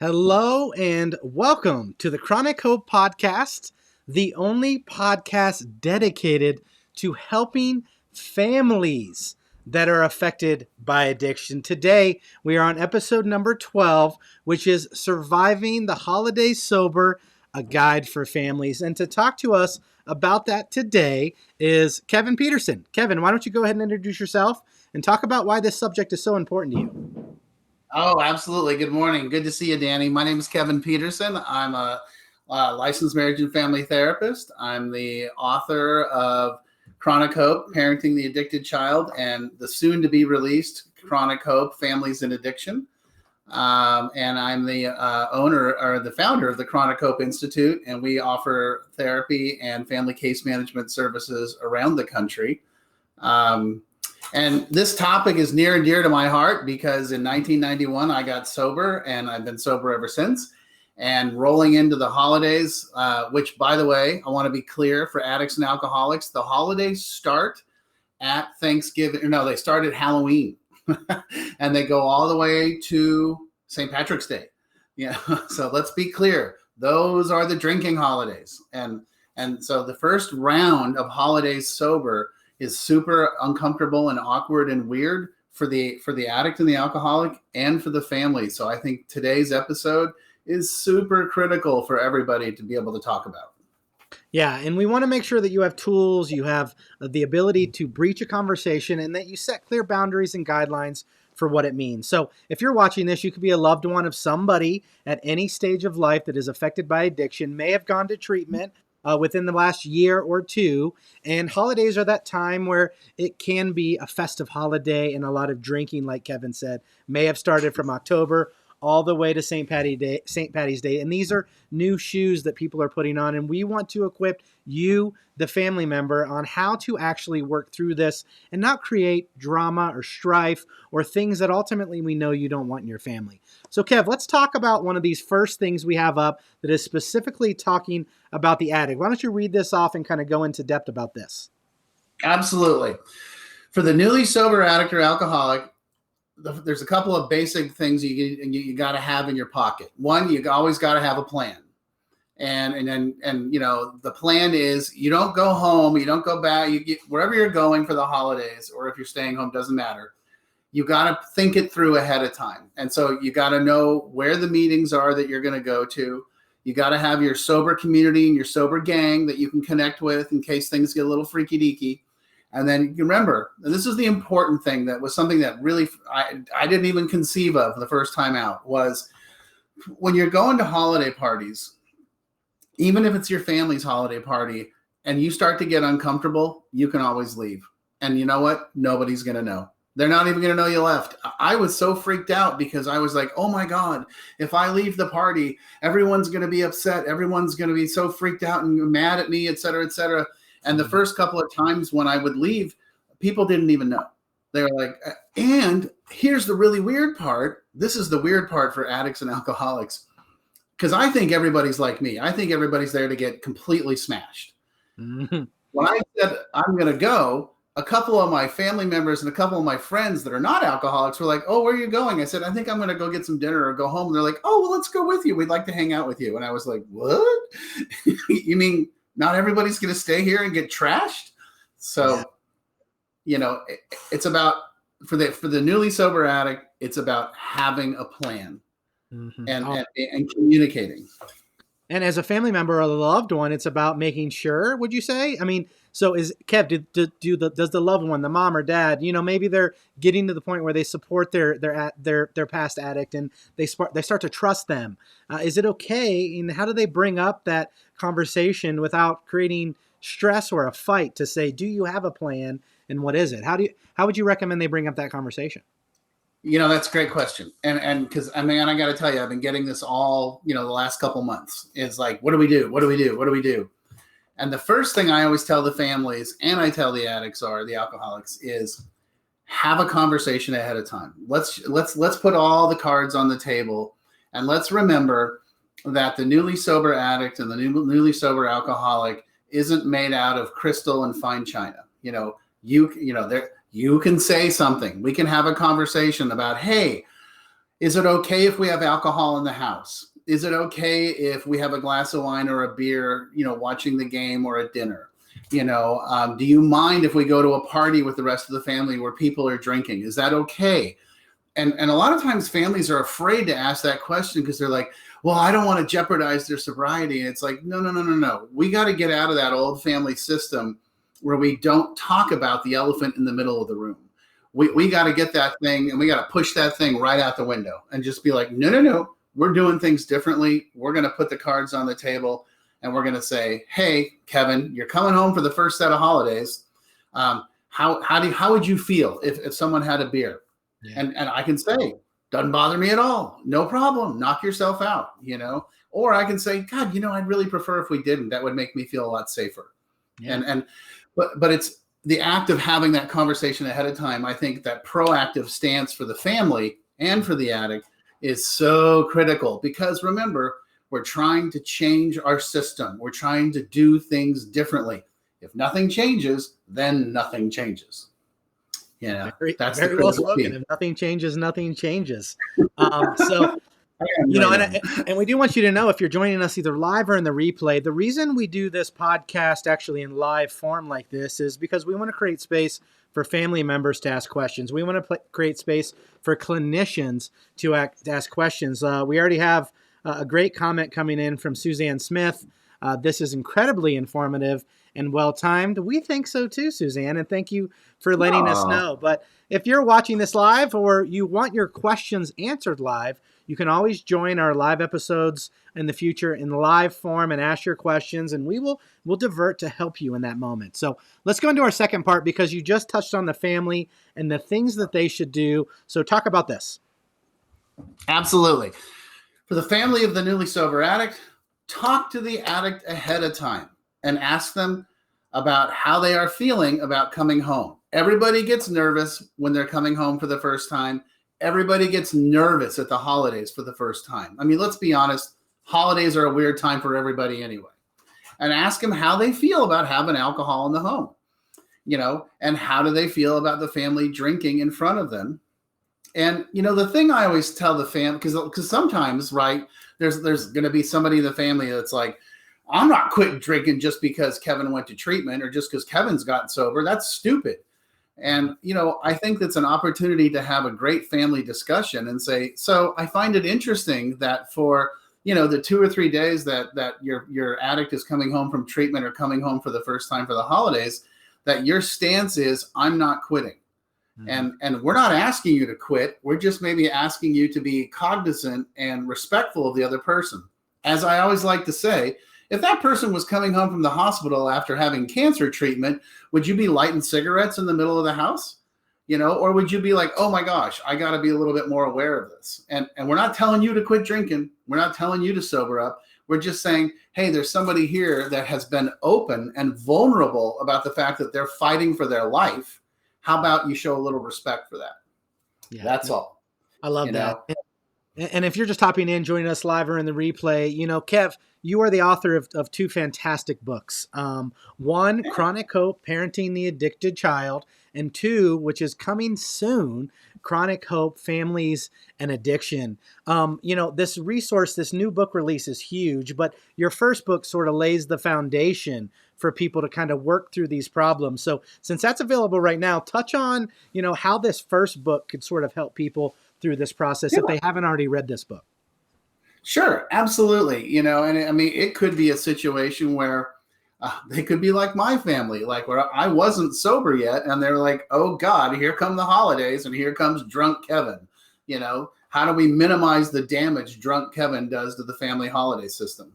Hello and welcome to the Chronic Hope Podcast, the only podcast dedicated to helping families that are affected by addiction. Today, we are on episode number 12, which is Surviving the Holidays Sober, a Guide for Families. And to talk to us about that today is Kevin Petersen. Kevin, why don't you go ahead and introduce yourself and talk about why this subject is so important to you? Oh, absolutely. Good morning. Good to see you, Danny. My name is Kevin Petersen. I'm a licensed marriage and family therapist. I'm the author of Chronic Hope, Parenting the Addicted Child, and the soon-to-be released Chronic Hope, Families in Addiction. And I'm the owner or the founder of the Chronic Hope Institute, and we offer therapy and family case management services around the country. And this topic is near and dear to my heart because in 1991, I got sober and I've been sober ever since. And rolling into the holidays, which, by the way, I want to be clear for addicts and alcoholics, the holidays start at Thanksgiving. No, they start at Halloween and they go all the way to St. Patrick's Day. Yeah. So let's be clear. Those are the drinking holidays. And so the first round of holidays sober is super uncomfortable and awkward and weird for the addict and the alcoholic and for the family. So I think today's episode is super critical for everybody to be able to talk about. Yeah, and we want to make sure that you have tools, you have the ability to breach a conversation, and that you set clear boundaries and guidelines for what it means. So if you're watching this, you could be a loved one of somebody at any stage of life that is affected by addiction, may have gone to treatment within the last year or two. And holidays are that time where it can be a festive holiday, and a lot of drinking, like Kevin said, may have started from October all the way to St. Patty's Day. And these are new shoes that people are putting on. And we want to equip you, the family member, on how to actually work through this and not create drama or strife or things that ultimately we know you don't want in your family. So Kev, let's talk about one of these first things we have up that is specifically talking about the addict. Why don't you read this off and kind of go into depth about this? Absolutely. For the newly sober addict or alcoholic, there's a couple of basic things you got to have in your pocket. One, you always got to have a plan. And you know, the plan is you don't go home, you don't go back, wherever you're going for the holidays, or if you're staying home, doesn't matter. You got to think it through ahead of time. And so you got to know where the meetings are that you're going to go to. You got to have your sober community and your sober gang that you can connect with in case things get a little freaky deaky. And then you remember, and this is the important thing that was something that really I didn't even conceive of the first time out, was when you're going to holiday parties, even if it's your family's holiday party and you start to get uncomfortable, you can always leave. And you know what? Nobody's going to know. They're not even going to know you left. I was so freaked out because I was like, oh my God, if I leave the party, everyone's going to be upset. Everyone's going to be so freaked out and mad at me, et cetera, et cetera. And the first couple of times when I would leave, people didn't even know. They were like, and here's the really weird part. This is the weird part for addicts and alcoholics. Because I think everybody's like me. I think everybody's there to get completely smashed. Mm-hmm. When I said I'm going to go, a couple of my family members and a couple of my friends that are not alcoholics were like, oh, where are you going? I said, I think I'm going to go get some dinner or go home. And they're like, oh, well, let's go with you. We'd like to hang out with you. And I was like, what? You mean not everybody's going to stay here and get trashed? So, yeah. You know, it's about, for the newly sober addict, it's about having a plan. Mm-hmm. and communicating. And as a family member or a loved one, it's about making sure, would you say? I mean, so is Kev, does the loved one, the mom or dad, you know, maybe they're getting to the point where they support their past addict and they start to trust them. Is it okay? And how do they bring up that conversation without creating stress or a fight to say, do you have a plan and what is it? How would you recommend they bring up that conversation? You know, that's a great question. And because, I mean, I got to tell you, I've been getting this all, you know, the last couple months. It's like, what do we do? What do we do? What do we do? And the first thing I always tell the families, and I tell the addicts or the alcoholics, is have a conversation ahead of time. Let's put all the cards on the table, and let's remember that the newly sober addict and the newly sober alcoholic isn't made out of crystal and fine china. You know, you can say something. We can have a conversation about, hey, Is it okay if we have alcohol in the house? Is it okay if we have a glass of wine or a beer, watching the game or at dinner? Do you mind if we go to a party with the rest of the family where people are drinking? Is that okay? And a lot of times families are afraid to ask that question because they're like, well, I don't want to jeopardize their sobriety. And it's like, no. We got to get out of that old family system where we don't talk about the elephant in the middle of the room. We got to get that thing, and we got to push that thing right out the window and just be like, no. We're doing things differently. We're going to put the cards on the table, and we're going to say, hey, Kevin, you're coming home for the first set of holidays. How would you feel if someone had a beer? Yeah. And I can say, doesn't bother me at all. No problem. Knock yourself out, Or I can say, God, I'd really prefer if we didn't. That would make me feel a lot safer. Yeah. But it's the act of having that conversation ahead of time. I think that proactive stance for the family and for the addict is so critical, because remember, we're trying to change our system. We're trying to do things differently. If nothing changes, then nothing changes. That's very well spoken. If nothing changes, nothing changes. And we do want you to know, if you're joining us either live or in the replay, the reason we do this podcast actually in live form like this is because we want to create space for family members to ask questions. We want to create space for clinicians to ask questions. We already have a great comment coming in from Suzanne Smith. This is incredibly informative and well-timed. We think so too, Suzanne, and thank you for letting us know. But if you're watching this live or you want your questions answered live, you can always join our live episodes in the future in live form and ask your questions, and we'll divert to help you in that moment. So let's go into our second part, because you just touched on the family and the things that they should do. So talk about this. Absolutely. For the family of the newly sober addict, talk to the addict ahead of time and ask them about how they are feeling about coming home. Everybody gets nervous when they're coming home for the first time. Everybody gets nervous at the holidays for the first time. I mean, let's be honest, holidays are a weird time for everybody anyway. And ask them how they feel about having alcohol in the home, and how do they feel about the family drinking in front of them. And, the thing I always tell the family, because sometimes, right, there's going to be somebody in the family that's like, I'm not quitting drinking just because Kevin went to treatment or just because Kevin's gotten sober. That's stupid. And, I think that's an opportunity to have a great family discussion and say, so I find it interesting that for, the 2 or 3 days that your addict is coming home from treatment or coming home for the first time for the holidays, that your stance is, I'm not quitting. Mm-hmm. And we're not asking you to quit. We're just maybe asking you to be cognizant and respectful of the other person. As I always like to say, if that person was coming home from the hospital after having cancer treatment, would you be lighting cigarettes in the middle of the house? Or would you be like, oh my gosh, I got to be a little bit more aware of this. And we're not telling you to quit drinking. We're not telling you to sober up. We're just saying, hey, there's somebody here that has been open and vulnerable about the fact that they're fighting for their life. How about you show a little respect for that? Yeah, that's all. I love that. And if you're just hopping in, joining us live or in the replay, Kev, you are the author of 2 fantastic books. One, Chronic Hope, Parenting the Addicted Child, and 2, which is coming soon, Chronic Hope, Families and Addiction. This resource, this new book release is huge, but your first book sort of lays the foundation for people to kind of work through these problems. So since that's available right now, touch on, how this first book could sort of help people through this process if they haven't already read this book. Sure, absolutely. And I mean, it could be a situation where they could be like my family, like where I wasn't sober yet. And they're like, oh God, here come the holidays and here comes drunk Kevin. How do we minimize the damage drunk Kevin does to the family holiday system?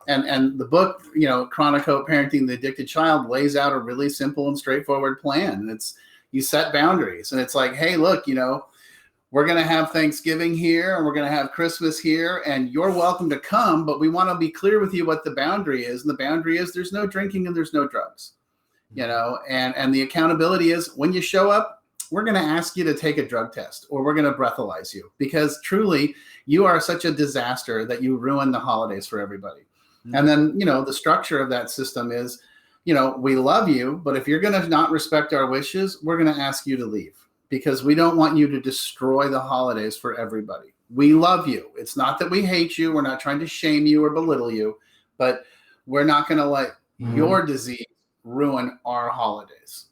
And the book, Chronic Hope, Parenting the Addicted Child lays out a really simple and straightforward plan. And you set boundaries, and it's like, hey, look, we're going to have Thanksgiving here and we're going to have Christmas here, and you're welcome to come, but we want to be clear with you what the boundary is. And the boundary is there's no drinking and there's no drugs, and the accountability is when you show up, we're going to ask you to take a drug test or we're going to breathalyze you, because truly you are such a disaster that you ruin the holidays for everybody. Mm-hmm. And then, the structure of that system is, we love you, but if you're going to not respect our wishes, we're going to ask you to leave. because we don't want you to destroy the holidays for everybody. We love you. It's not that we hate you. We're not trying to shame you or belittle you, but we're not going to let your disease ruin our holidays.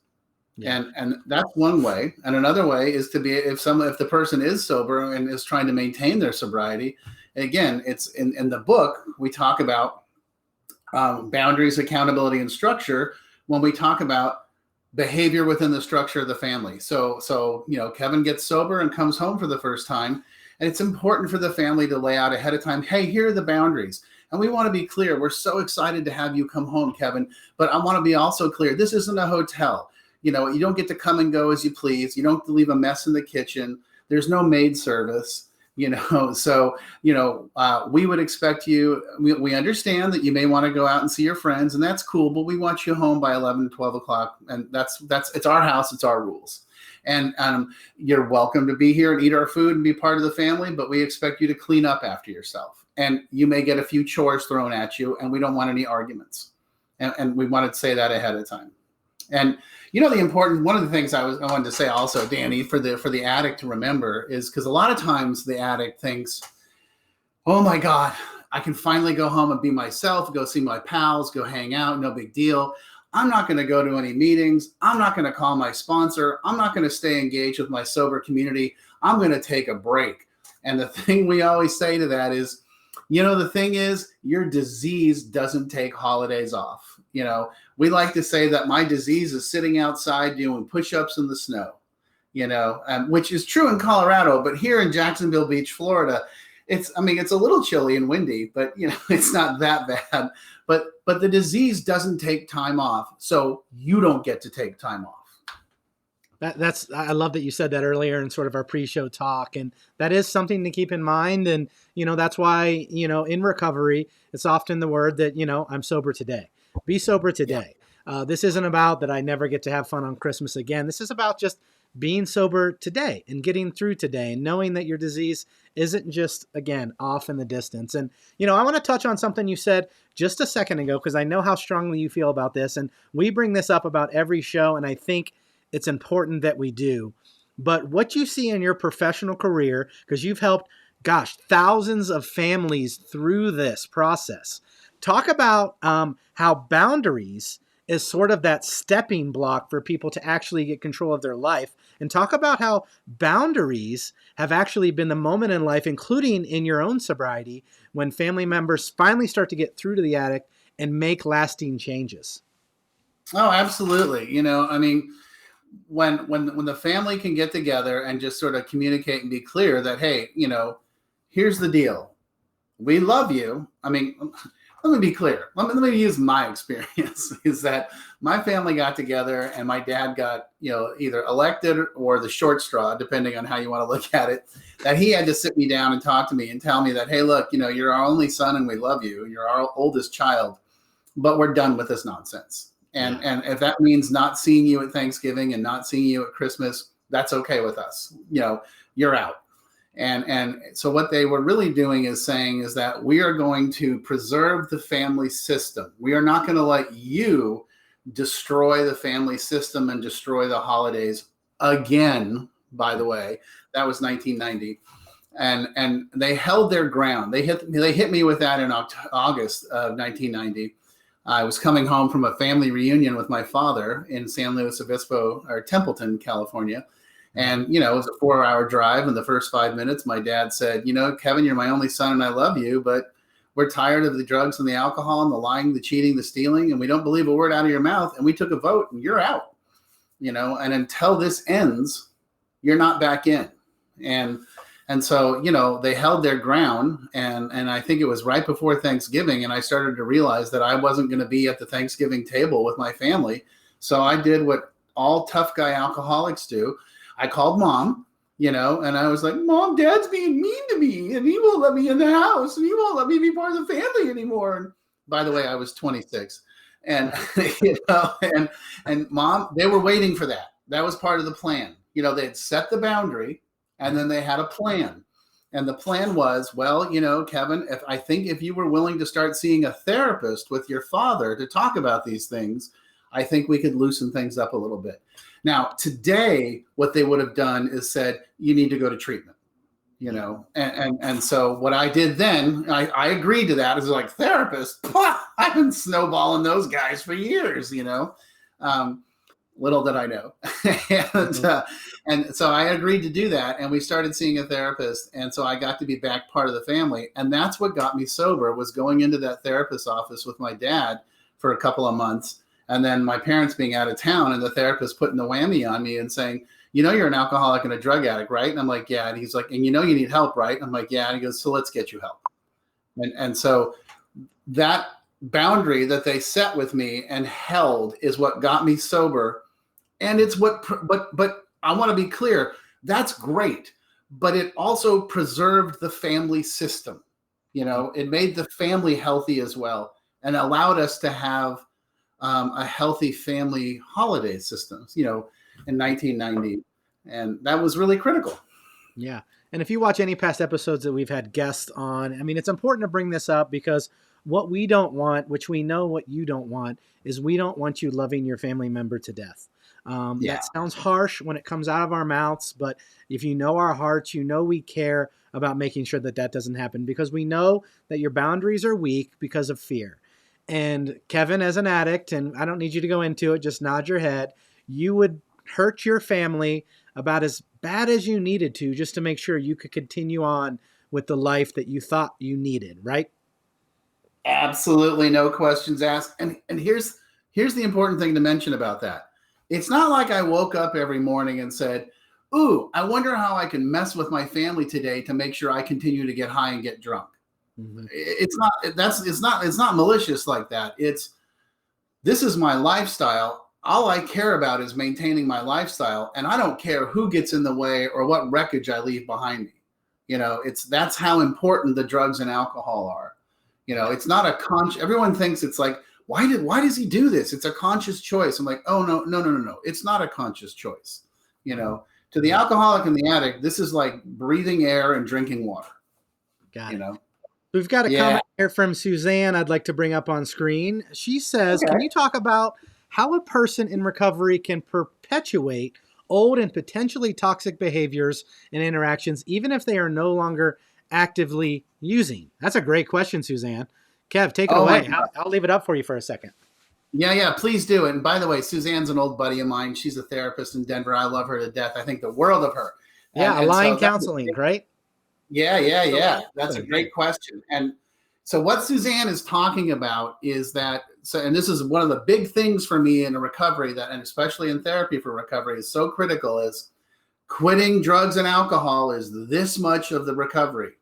Yeah. And that's one way. And another way is to be, if the person is sober and is trying to maintain their sobriety, again, it's in the book, we talk about boundaries, accountability, and structure when we talk about behavior within the structure of the family. So Kevin gets sober and comes home for the first time, and it's important for the family to lay out ahead of time, hey, here are the boundaries. And we want to be clear. We're so excited to have you come home, Kevin, but I want to be also clear. This isn't a hotel. You don't get to come and go as you please. You don't leave a mess in the kitchen. There's no maid service. So we would expect you, we understand that you may want to go out and see your friends, and that's cool, but we want you home by 11, 12 o'clock. And it's our house. It's our rules. And you're welcome to be here and eat our food and be part of the family, but we expect you to clean up after yourself. And you may get a few chores thrown at you, and we don't want any arguments. And we wanted to say that ahead of time. And one of the things I wanted to say also, Danny, for the addict to remember is, because a lot of times the addict thinks, oh my God, I can finally go home and be myself, go see my pals, go hang out, no big deal. I'm not going to go to any meetings. I'm not going to call my sponsor. I'm not going to stay engaged with my sober community. I'm going to take a break. And the thing we always say to that is, the thing is, your disease doesn't take holidays off. We like to say that my disease is sitting outside doing push-ups in the snow, which is true in Colorado, but here in Jacksonville Beach, Florida, it's a little chilly and windy, but it's not that bad. But the disease doesn't take time off, so you don't get to take time off. I love that you said that earlier in sort of our pre-show talk, and that is something to keep in mind. And that's why in recovery, it's often the word that I'm sober today. Be sober today. Yeah. This isn't about that I never get to have fun on Christmas again. This is about just being sober today and getting through today, and knowing that your disease isn't just, again, off in the distance. And I want to touch on something you said just a second ago, because I know how strongly you feel about this, and we bring this up about every show, and I think it's important that we do. But what you see in your professional career, because you've helped, thousands of families through this process. Talk about how boundaries is sort of that stepping block for people to actually get control of their life. And talk about how boundaries have actually been the moment in life, including in your own sobriety, when family members finally start to get through to the addict and make lasting changes. Oh, absolutely. When the family can get together and just sort of communicate and be clear that, hey, here's the deal. We love you. Let me be clear. Let me use my experience is that my family got together and my dad got, either elected or the short straw, depending on how you want to look at it, that he had to sit me down and talk to me and tell me that, hey, look, you're our only son and we love you. You're our oldest child, but we're done with this nonsense. And if that means not seeing you at Thanksgiving and not seeing you at Christmas, that's okay with us. You're out. And so what they were really doing is saying is that we are going to preserve the family system. We are not going to let you destroy the family system and destroy the holidays again. By the way, that was 1990. And they held their ground. They hit me with that in August of 1990. I was coming home from a family reunion with my father in San Luis Obispo, or Templeton, California. And, it was a 4-hour drive. In the first 5 minutes, my dad said, Kevin, you're my only son and I love you, but we're tired of the drugs and the alcohol and the lying, the cheating, the stealing, and we don't believe a word out of your mouth. And we took a vote and you're out, and until this ends, you're not back in. And so, they held their ground. And I think it was right before Thanksgiving. And I started to realize that I wasn't going to be at the Thanksgiving table with my family. So I did what all tough guy alcoholics do. I called Mom, and I was like, Mom, Dad's being mean to me and he won't let me in the house and he won't let me be part of the family anymore. And by the way, I was 26 and, and Mom, they were waiting for that. That was part of the plan. They'd set the boundary and then they had a plan. And the plan was, well, Kevin, if you were willing to start seeing a therapist with your father to talk about these things, I think we could loosen things up a little bit. Now, today, what they would have done is said, you need to go to treatment, and so what I did then, I agreed to that as like therapist. I've been snowballing those guys for years. Um, Little did I know. and, uh, and so I agreed to do that, and we started seeing a therapist, and so I got to be back part of the family, and that's what got me sober, was going into that therapist's office with my dad for a couple of months, and then my parents being out of town, and the therapist putting the whammy on me and saying, you're an alcoholic and a drug addict, right? And I'm like, yeah. And he's like, and you need help, right? I'm like, yeah. And he goes, so let's get you help. And so that boundary that they set with me and held is what got me sober. And it's but I want to be clear, that's great, but it also preserved the family system. It made the family healthy as well, and allowed us to have a healthy family holiday system, in 1990. And that was really critical. Yeah. And if you watch any past episodes that we've had guests on, I mean, it's important to bring this up because what we don't want, which we know what you don't want, is we don't want you loving your family member to death. That sounds harsh when it comes out of our mouths, but if you know our hearts, we care about making sure that doesn't happen, because we know that your boundaries are weak because of fear. And Kevin, as an addict, and I don't need you to go into it, just nod your head, you would hurt your family about as bad as you needed to, just to make sure you could continue on with the life that you thought you needed, right? Absolutely, no questions asked. And here's the important thing to mention about that. It's not like I woke up every morning and said, ooh, I wonder how I can mess with my family today to make sure I continue to get high and get drunk. Mm-hmm. It's not malicious like that. This is my lifestyle. All I care about is maintaining my lifestyle, and I don't care who gets in the way or what wreckage I leave behind me. That's how important the drugs and alcohol are. It's not a everyone thinks it's like, why does he do this? It's a conscious choice. I'm like, oh, no. It's not a conscious choice. To the alcoholic and the addict, this is like breathing air and drinking water. Got it. We've got a comment here from Suzanne I'd like to bring up on screen. She says, Can you talk about how a person in recovery can perpetuate old and potentially toxic behaviors and interactions, even if they are no longer actively using? That's a great question, Suzanne. Kev, take it away. I'll leave it up for you for a second. Yeah, please do. And by the way, Suzanne's an old buddy of mine. She's a therapist in Denver. I love her to death. I think the world of her. Aligned counseling, right? Yeah. That's a great question. And so what Suzanne is talking about is that, and this is one of the big things for me in a recovery and especially in therapy for recovery is so critical, is quitting drugs and alcohol is this much of the recovery.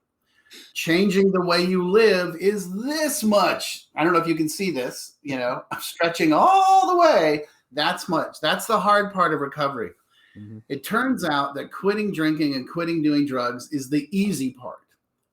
Changing the way you live is this much. I don't know if you can see this, I'm stretching all the way. That's much. That's the hard part of recovery. Mm-hmm. It turns out that quitting drinking and quitting doing drugs is the easy part.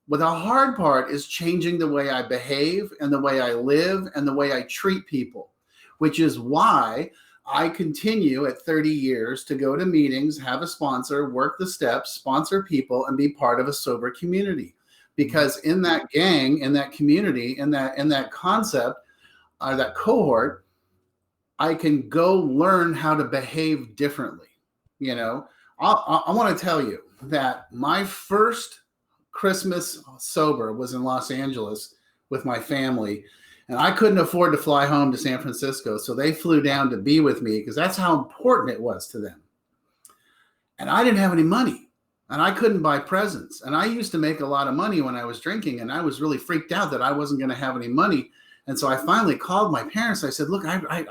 But the hard part is changing the way I behave and the way I live and the way I treat people, which is why I continue at 30 years to go to meetings, have a sponsor, work the steps, sponsor people, and be part of a sober community. Because in that gang, in that community, in that concept, that cohort, I can go learn how to behave differently. I want to tell you that my first Christmas sober was in Los Angeles with my family, and I couldn't afford to fly home to San Francisco, so they flew down to be with me because that's how important it was to them. And I didn't have any money. And I couldn't buy presents. And I used to make a lot of money when I was drinking. And I was really freaked out that I wasn't going to have any money. And so I finally called my parents. I said, look, I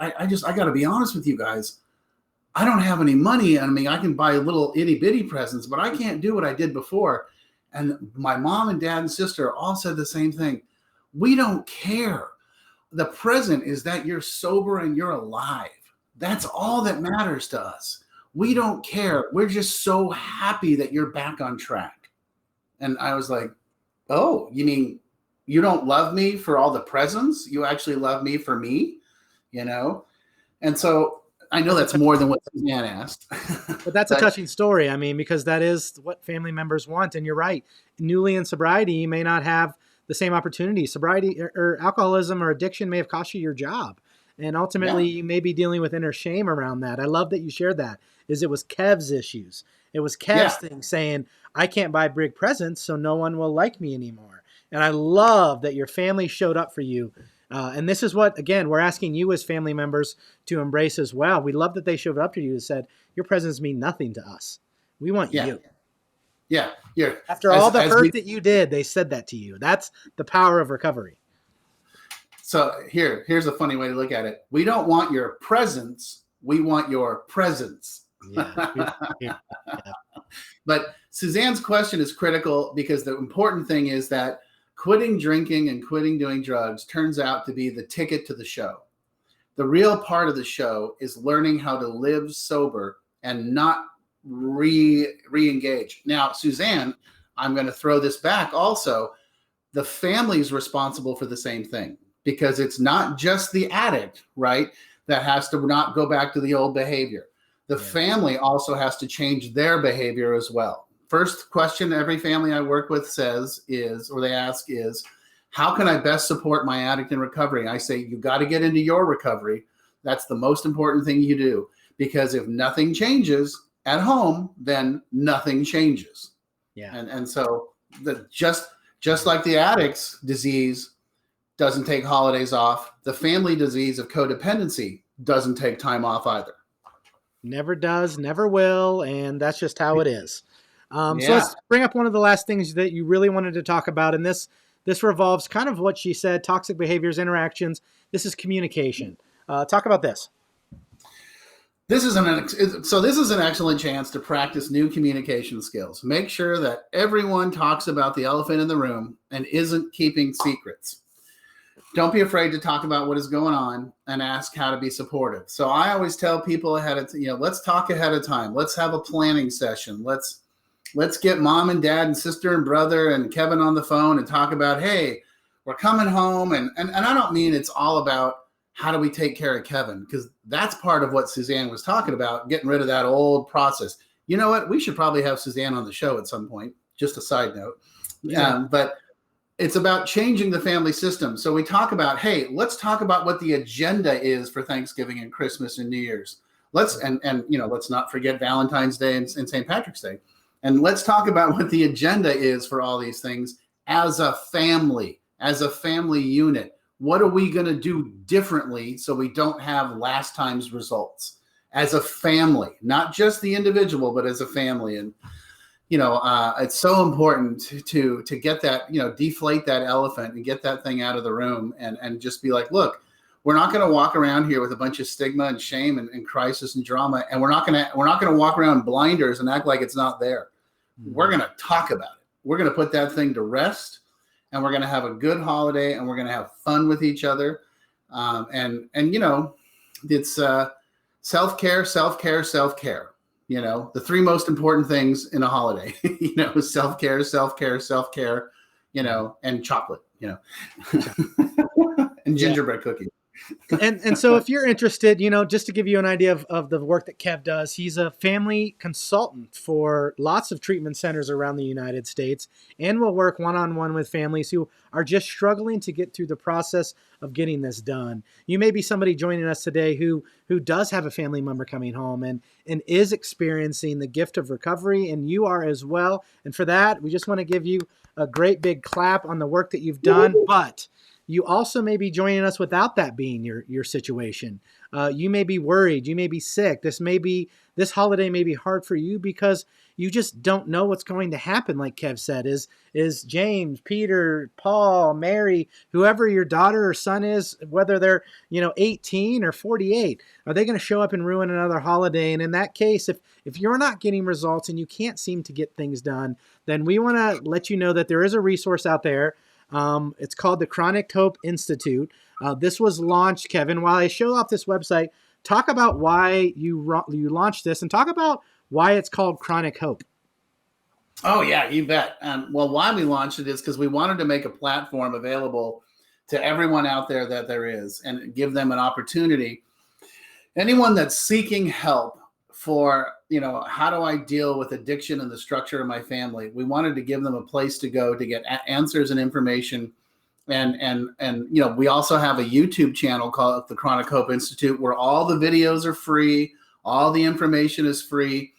got to be honest with you guys. I don't have any money. I mean, I can buy little itty bitty presents, but I can't do what I did before. And my mom and dad and sister all said the same thing. We don't care. The present is that you're sober and you're alive. That's all that matters to us. We don't care. We're just so happy that you're back on track. And I was like, oh, you mean you don't love me for all the presents? You actually love me for me, And so I know that's more than what Suzanne asked. But that's a touching story. I mean, because that is what family members want. And you're right. Newly in sobriety, you may not have the same opportunity. Sobriety or alcoholism or addiction may have cost you your job. And Yeah. ultimately, you may be dealing with inner shame around that. I love that you shared that. Is it was Kev's issues. It was Kev's Yeah. thing saying, I can't buy big presents, so no one will like me anymore. And I love that your family showed up for you. And this is what, again, we're asking you as family members to embrace as well. We love that they showed up to you and said, your presents mean nothing to us. We want Yeah. you. Yeah. Yeah. After all the hurt that you did, they said that to you. That's the power of recovery. So here's a funny way to look at it. We don't want your presence. We want your presence. Yeah. Yeah. But Suzanne's question is critical because the important thing is that quitting drinking and quitting doing drugs turns out to be the ticket to the show. The real part of the show is learning how to live sober and not re-engage. Now, Suzanne, I'm going to throw this back also. The family's responsible for the same thing because it's not just the addict, right, that has to not go back to the old behavior. The family also has to change their behavior as well. First question every family I work with says is, or they ask is, how can I best support my addict in recovery? I say, you got to get into your recovery. That's the most important thing you do. Because if nothing changes at home, then nothing changes. Yeah. And so just like the addict's disease doesn't take holidays off, the family disease of codependency doesn't take time off either. Never does, never will, and that's just how it is. So Yeah. let's bring up one of the last things that you really wanted to talk about, and this revolves kind of what she said: toxic behaviors, interactions. This is communication. Talk about this. This is an excellent chance to practice new communication skills. Make sure that everyone talks about the elephant in the room and isn't keeping secrets. Don't be afraid to talk about what is going on and ask how to be supportive. So I always tell people ahead of let's talk ahead of time. Let's have a planning session. Let's get mom and dad and sister and brother and Kevin on the phone and talk about, hey, we're coming home. And I don't mean it's all about how do we take care of Kevin, because that's part of what Suzanne was talking about, getting rid of that old process. You know what? We should probably have Suzanne on the show at some point. Just a side note. Yeah. But it's about changing the family system. So we talk about, hey, let's talk about what the agenda is for Thanksgiving and Christmas and New Year's. Let's not forget Valentine's Day and St. Patrick's Day. And let's talk about what the agenda is for all these things as a family unit. What are we going to do differently so we don't have last time's results as a family, not just the individual, but as a family? And it's so important to get that, deflate that elephant and get that thing out of the room and just be like, look, we're not going to walk around here with a bunch of stigma and shame and crisis and drama. And we're not going to walk around blinders and act like it's not there. Mm-hmm. We're going to talk about it. We're going to put that thing to rest, and we're going to have a good holiday, and we're going to have fun with each other. It's self-care, self-care, self-care. The three most important things in a holiday, self-care, self-care, self-care, and chocolate, and gingerbread cookies. And so if you're interested, just to give you an idea of the work that Kev does, he's a family consultant for lots of treatment centers around the United States and will work one-on-one with families who are just struggling to get through the process of getting this done. You may be somebody joining us today who does have a family member coming home and is experiencing the gift of recovery, and you are as well. And for that, we just want to give you a great big clap on the work that you've done. But you also may be joining us without that being your situation. You may be worried. You may be sick. This holiday may be hard for you because you just don't know what's going to happen. Like Kev said, is James, Peter, Paul, Mary, whoever your daughter or son is, whether they're 18 or 48, are they going to show up and ruin another holiday? And in that case, if you're not getting results and you can't seem to get things done, then we want to let you know that there is a resource out there. It's called the Chronic Hope Institute. This was launched, Kevin. While I show off this website, talk about why you launched this and talk about why it's called Chronic Hope. Oh, yeah, you bet. Why we launched it is because we wanted to make a platform available to everyone out there that there is and give them an opportunity. Anyone that's seeking help for, how do I deal with addiction and the structure of my family? We wanted to give them a place to go to get answers and information And we also have a YouTube channel called the Chronic Hope Institute, where all the videos are free, all the information is free.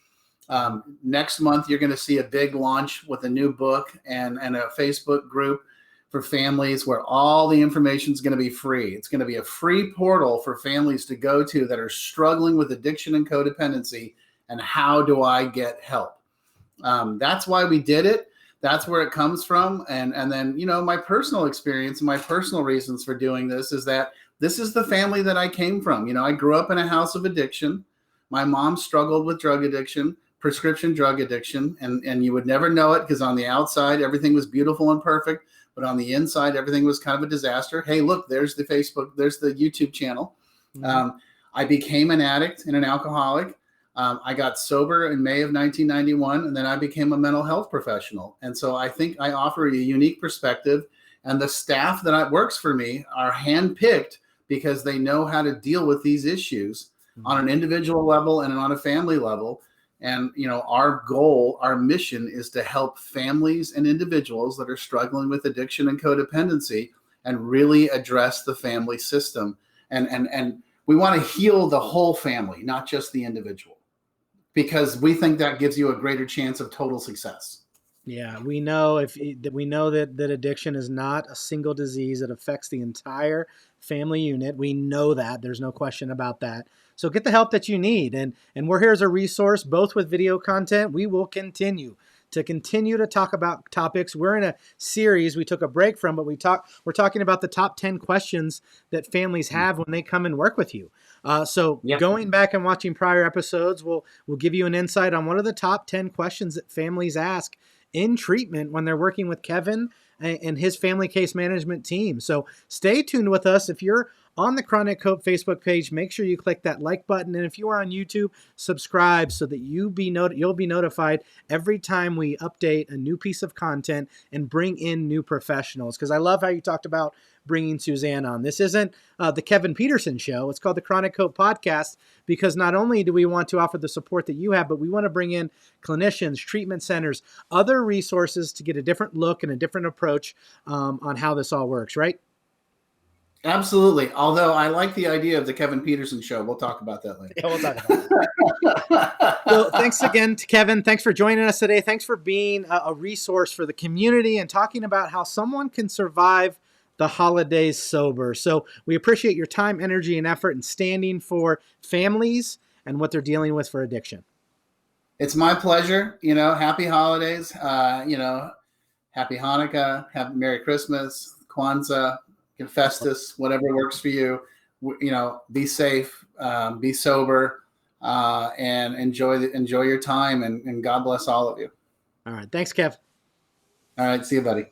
Next month, you're going to see a big launch with a new book and a Facebook group for families where all the information is going to be free. It's going to be a free portal for families to go to that are struggling with addiction and codependency. And how do I get help? That's why we did it. That's where it comes from. And then, my personal experience and my personal reasons for doing this is that this is the family that I came from. I grew up in a house of addiction. My mom struggled with drug addiction, prescription drug addiction, and you would never know it because on the outside, everything was beautiful and perfect. But on the inside, everything was kind of a disaster. Hey, look, there's the Facebook, there's the YouTube channel. Mm-hmm. I became an addict and an alcoholic. I got sober in May of 1991, and then I became a mental health professional. And so I think I offer a unique perspective, and the staff that works for me are handpicked because they know how to deal with these issues on an individual level and on a family level. And, our goal, our mission is to help families and individuals that are struggling with addiction and codependency and really address the family system. And we want to heal the whole family, not just the individual, because we think that gives you a greater chance of total success. Yeah, we know that addiction is not a single disease. It affects the entire family unit. We know that. There's no question about that. So get the help that you need. And we're here as a resource, both with video content. We will continue to talk about topics. We're in a series we took a break from, but we're talking about the top 10 questions that families have when they come and work with you. Going back and watching prior episodes, we'll give you an insight on what are the top 10 questions that families ask in treatment when they're working with Kevin and his family case management team. So stay tuned with us. If you're on the Chronic Hope Facebook page, make sure you click that like button. And if you are on YouTube, subscribe so that you'll be notified every time we update a new piece of content and bring in new professionals. Because I love how you talked about bringing Suzanne on. This isn't the Kevin Petersen show. It's called the Chronic Hope Podcast, because not only do we want to offer the support that you have, but we want to bring in clinicians, treatment centers, other resources to get a different look and a different approach on how this all works, right? Absolutely. Although I like the idea of the Kevin Petersen show. We'll talk about that later. Yeah, we'll talk about that. So thanks again to Kevin. Thanks for joining us today. Thanks for being a resource for the community and talking about how someone can survive the holidays sober. So we appreciate your time, energy, and effort in standing for families and what they're dealing with for addiction. It's my pleasure. Happy holidays. Happy Hanukkah. Happy Merry Christmas, Kwanzaa, Festus, whatever works for you. Be safe, be sober, and enjoy your time. And God bless all of you. All right. Thanks, Kev. All right. See you, buddy.